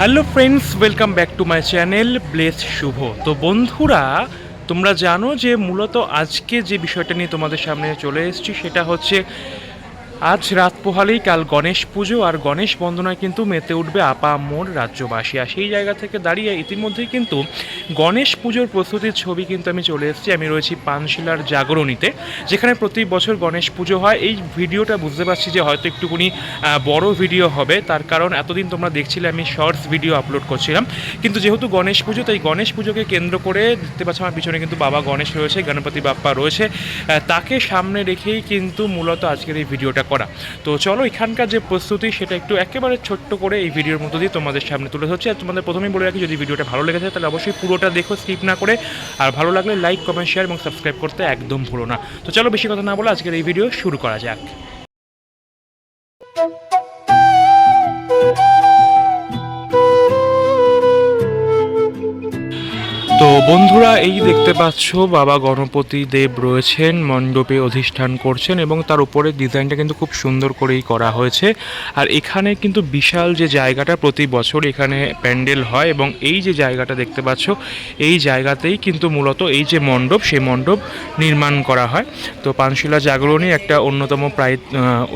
Hello friends, welcome back to my channel bless Shubh. তো বন্ধুরা, তোমরা জানো যে মূলত আজকে যে বিষয়টা নিয়ে তোমাদের সামনে চলে এসেছি সেটা হচ্ছে আজ রাত পোহালেই কাল গণেশ পুজো, আর গণেশ বন্দনায় কিন্তু মেতে উঠবে আপামর রাজ্যবাসী। আর সেই জায়গা থেকে দাঁড়িয়ে ইতিমধ্যেই কিন্তু গণেশ পুজোর প্রস্তুতির ছবি কিন্তু আমি চলে এসেছি। আমি রয়েছি পানশিলার জাগরণীতে, যেখানে প্রতি বছর গণেশ পুজো হয়। এই ভিডিওটা বুঝতে পারছি যে হয়তো একটুকুনি বড় ভিডিও হবে, তার কারণ এতদিন তোমরা দেখছিলে আমি শর্টস ভিডিও আপলোড করছিলাম, কিন্তু যেহেতু গণেশ পুজো, তাই গণেশ পুজোকে কেন্দ্র করে দেখতে পাচ্ছ আমার পিছনে কিন্তু বাবা গণেশ রয়েছে, গণপতি বাপ্পা রয়েছে, তাকে সামনে রেখেই কিন্তু মূলত আজকের এই ভিডিওটা করা। তো চলো, এখানকার যে প্রস্তুতি সেটা একটু একেবারে ছোট্ট করে এই ভিডিওর মধ্যে দিয়ে তোমাদের সামনে তুলে ধরছি। আর তোমাদের প্রথমেই বলে রাখি, যদি ভিডিওটা ভালো লেগে থাকে তাহলে অবশ্যই পুরোটা দেখো, স্কিপ না করে। আর ভালো লাগলে লাইক, কমেন্ট, শেয়ার এবং সাবস্ক্রাইব করতে একদম ভুলো না। তো চলো, বেশি কথা না বলে আজকের এই ভিডিও শুরু করা যাক। তো বন্ধুরা, এই দেখতে পাচ্ছ বাবা গণপতি দেব রয়েছেন, মণ্ডপে অধিষ্ঠান করছেন এবং তার উপরে ডিজাইনটা কিন্তু খুব সুন্দর করেই করা হয়েছে। আর এখানে কিন্তু বিশাল যে জায়গাটা, প্রতি বছর এখানে প্যান্ডেল হয় এবং এই যে জায়গাটা দেখতে পাচ্ছ, এই জায়গাতেই কিন্তু মূলত এই যে মণ্ডপ, সেই মণ্ডপ নির্মাণ করা হয়। তো পানশিলা জাগরণী একটা অন্যতম প্রায়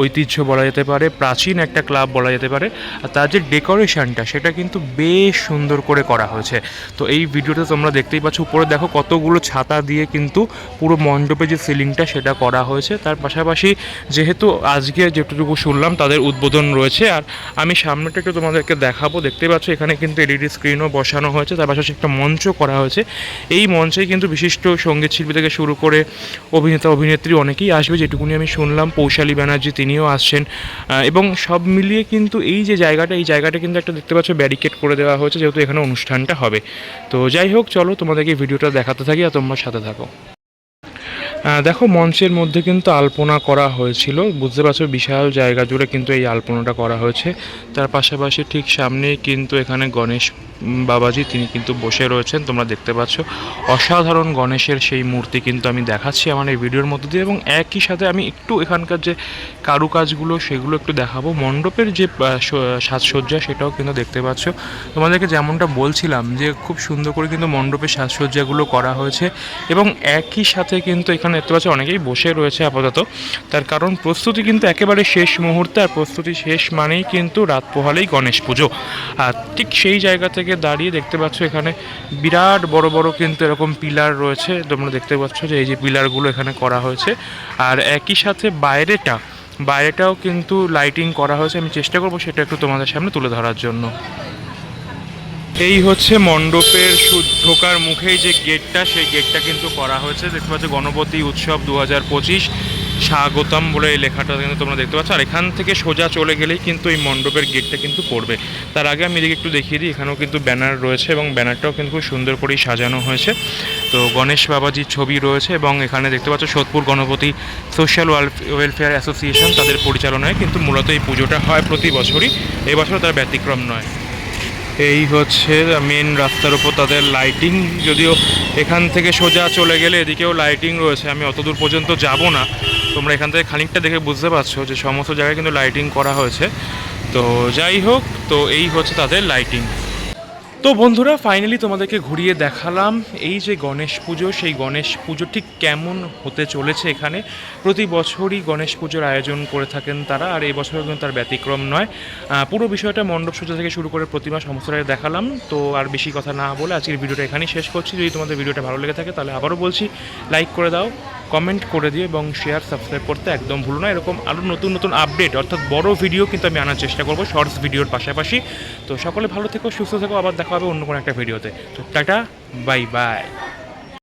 ঐতিহ্য বলা যেতে পারে, প্রাচীন একটা ক্লাব বলা যেতে পারে। আর তার যে ডেকোরেশনটা সেটা কিন্তু বেশ সুন্দর করে করা হয়েছে। তো এই ভিডিওতে তোমরা দেখতেই পাচ্ছ, উপরে দেখো কতগুলো ছাতা দিয়ে কিন্তু পুরো মণ্ডপে যে সিলিংটা সেটা করা হয়েছে। তার পাশাপাশি যেহেতু আজকে যেটুকু শুনলাম তাদের উদ্বোধন রয়েছে, আর আমি সামনেটা একটু তোমাদেরকে দেখাবো। দেখতেই পাচ্ছ এখানে কিন্তু এলইডি স্ক্রিনও বসানো হয়েছে, তার পাশাপাশি একটা মঞ্চ করা হয়েছে। এই মঞ্চেই কিন্তু বিশিষ্ট সঙ্গীত শিল্পী থেকে শুরু করে অভিনেতা অভিনেত্রী অনেকেই আসবে, যেটুকুনি আমি শুনলাম। পৌশালী ব্যানার্জি তিনিও আসছেন, এবং সব মিলিয়ে কিন্তু এই যে জায়গাটা, এই জায়গাটা কিন্তু একটা দেখতে পাচ্ছ ব্যারিকেড করে দেওয়া হয়েছে, যেহেতু এখানে অনুষ্ঠানটা হবে। তো যাই হোক, চলো তোমাদেরকে ভিডিওটা দেখাতে থাকি আর তোমরা সাথে থাকো। দেখো, মঞ্চের মধ্যে কিন্তু আলপনা করা হয়েছিল, বুঝতে পারছো বিশাল জায়গা জুড়ে কিন্তু এই আলপনাটা করা হয়েছে। তার পাশাপাশি ঠিক সামনেই কিন্তু এখানে গণেশ বাবাজি তিনি কিন্তু বসে রয়েছেন, তোমরা দেখতে পাচ্ছ। অসাধারণ গণেশের সেই মূর্তি কিন্তু আমি দেখাচ্ছি আমার এই ভিডিওর মধ্যে দিয়ে, এবং একই সাথে আমি একটু এখানকার যে কারুকাজগুলো সেগুলো একটু দেখাবো। মণ্ডপের যে সাজসজ্জা সেটাও কিন্তু দেখতে পাচ্ছ। তোমাদেরকে যেমনটা বলছিলাম যে খুব সুন্দর করে কিন্তু মণ্ডপের সাজসজ্জাগুলো করা হয়েছে, এবং একই সাথে কিন্তু এখানে দেখতে পাচ্ছ অনেকেই বসে রয়েছে আপাতত। তার কারণ প্রস্তুতি কিন্তু একেবারে শেষ মুহূর্তে, আর প্রস্তুতি শেষ মানেই কিন্তু রাত পোহালেই গণেশ পুজো। আর ঠিক সেই জায়গা থেকে দাঁড়িয়ে দেখতে পাচ্ছ এখানে বিরাট বড় বড় কিন্তু এরকম পিলার রয়েছে, তোমরা দেখতে পাচ্ছ যে এই যে পিলারগুলো এখানে করা হয়েছে। আর একই সাথে বাইরেটাও কিন্তু লাইটিং করা হয়েছে। আমি চেষ্টা করবো সেটা একটু তোমাদের সামনে তুলে ধরার জন্য। এই হচ্ছে মণ্ডপের ঢোকার মুখেই যে গেটটা, সেই গেটটা কিন্তু করা হয়েছে। দেখতে পাচ্ছ গণপতি উৎসব 2025 স্বাগতম বলে এই লেখাটা কিন্তু তোমরা দেখতে পাচ্ছ। আর এখান থেকে সোজা চলে গেলেই কিন্তু এই মণ্ডপের গেটটা কিন্তু পড়বে। তার আগে আমি এদিকে একটু দেখিয়ে দিই, এখানেও কিন্তু ব্যানার রয়েছে এবং ব্যানারটাও কিন্তু খুব সুন্দর করেই সাজানো হয়েছে। তো গণেশ বাবাজির ছবি রয়েছে, এবং এখানে দেখতে পাচ্ছ Sodepur Ganapati social welfare association তাদের পরিচালনায় কিন্তু মূলত এই পুজোটা হয় প্রতি বছরই, এবছর তার ব্যতিক্রম নয়। এই হচ্ছে মেন রাস্তার উপর তাদের লাইটিং, যদিও এখান থেকে সোজা চলে গেলে এদিকেও লাইটিং রয়েছে। আমি অত দূর পর্যন্ত যাব না, তোমরা এখান থেকে খানিকটা দেখে বুঝতে পারছো যে সমস্ত জায়গায় কিন্তু লাইটিং করা হয়েছে। তো যাই হোক, তো এই হচ্ছে তাদের লাইটিং। তো বন্ধুরা, ফাইনালি তোমাদেরকে ঘুরিয়ে দেখালাম এই যে গণেশ পুজো, সেই গণেশ পুজো ঠিক কেমন হতে চলেছে। এখানে প্রতি বছরই গণেশ পুজোর আয়োজন করে থাকেন তারা, আর এই বছরও কিন্তু তার ব্যতিক্রম নয়। পুরো বিষয়টা মণ্ডপ সজ্জা থেকে শুরু করে প্রতিমা সমস্তটাই দেখালাম। তো আর বেশি কথা না বলে আজকের ভিডিওটা এখানেই শেষ করছি। যদি তোমাদের ভিডিওটা ভালো লেগে থাকে তাহলে আবারও বলছি, লাইক করে দাও, কমেন্ট করে দিও এবং শেয়ার সাবস্ক্রাইব করতে একদম ভুলো না। এরকম আরও নতুন নতুন আপডেট, অর্থাৎ বড় ভিডিও কিন্তু আমি আনার চেষ্টা করবো শর্টস ভিডিওর পাশাপাশি। তো সকলে ভালো থেকো, সুস্থ থেকো, আবার দেখা হবে অন্য কোনো একটা ভিডিওতে। তো টাটা, বাই বাই।